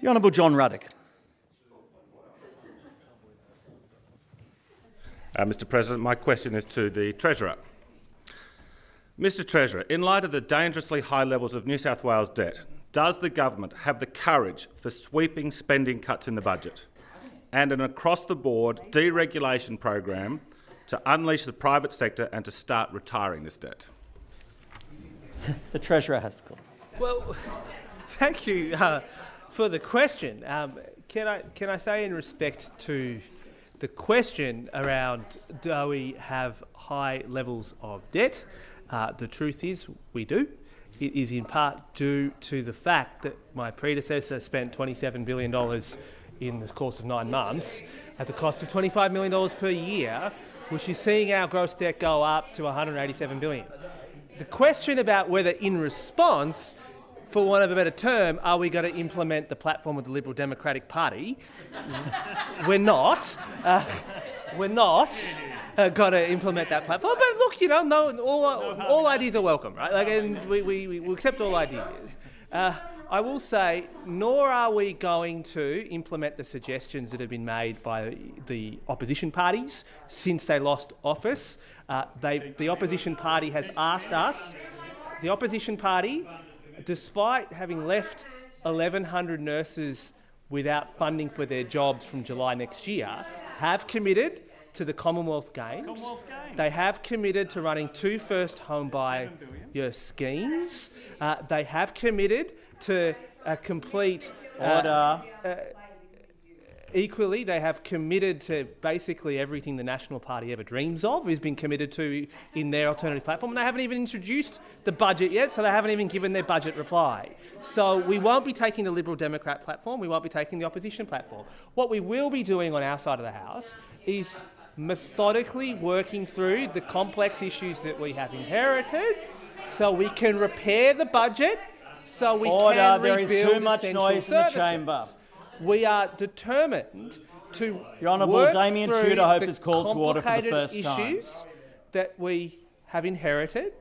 The Honourable John Ruddock. Mr President, my question is to the Treasurer. Mr Treasurer, in light of the dangerously high levels of New South Wales debt, does the government have the courage for sweeping spending cuts in the budget and an across-the-board deregulation program to unleash the private sector and to start retiring this debt? The Treasurer has the call. Well, thank you for the question. Can I say in respect to the question around do we have high levels of debt? The truth is we do. It is in part due to the fact that my predecessor spent $27 billion in the course of 9 months at the cost of $25 million per year, which is seeing our gross debt go up to $187 billion. The question about whether in response, for want of a better term, are we going to implement the platform of the Liberal Democratic Party? We're not. We're not going to implement that platform. But look, you know, all ideas are welcome, right? Like, and we accept all ideas. I will say, nor are we going to implement the suggestions that have been made by the opposition parties since they lost office. The opposition party has asked us, the opposition party, despite having left 1,100 nurses without funding for their jobs from July next year, have committed to the Commonwealth Games. They have committed to running 2 first home buyer schemes. They have committed to complete... Equally, they have committed to basically everything the National Party ever dreams of has been committed to in their alternative platform. And they haven't even introduced the budget yet, so they haven't even given their budget reply. So we won't be taking the Liberal Democrat platform, we won't be taking the opposition platform. What we will be doing on our side of the House is methodically working through the complex issues that we have inherited so we can repair the budget, so we can rebuild there is too much noise in the chamber. We are determined to Your Honourable work Damien through Tudor Hope the is called to order for the first time. issues that we have inherited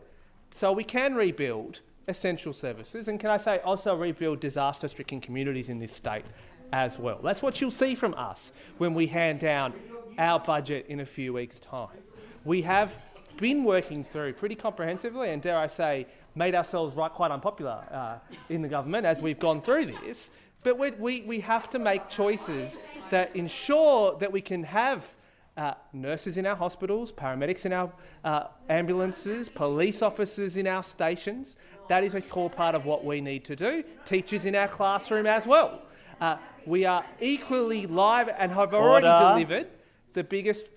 so we can rebuild essential services and, can I say, also rebuild disaster-stricken communities in this state as well. That's what you'll see from us when we hand down our budget in a few weeks' time. We have been working through pretty comprehensively and, dare I say, made ourselves quite unpopular in the government as we've gone through this. But we have to make choices that ensure that we can have nurses in our hospitals, paramedics in our ambulances, police officers in our stations. That is a core part of what we need to do. Teachers in our classroom as well. We are equally live and have already delivered the biggest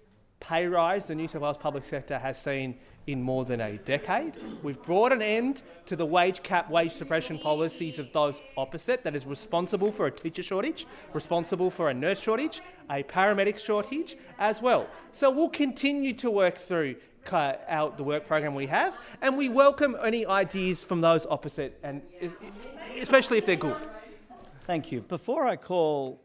pay rise the New South Wales public sector has seen in more than a decade. We've brought an end to the wage cap, wage suppression policies of those opposite that is responsible for a teacher shortage, responsible for a nurse shortage, a paramedic shortage as well. So we'll continue to work through the work program we have, and we welcome any ideas from those opposite, and especially if they're good. Thank you. Before I call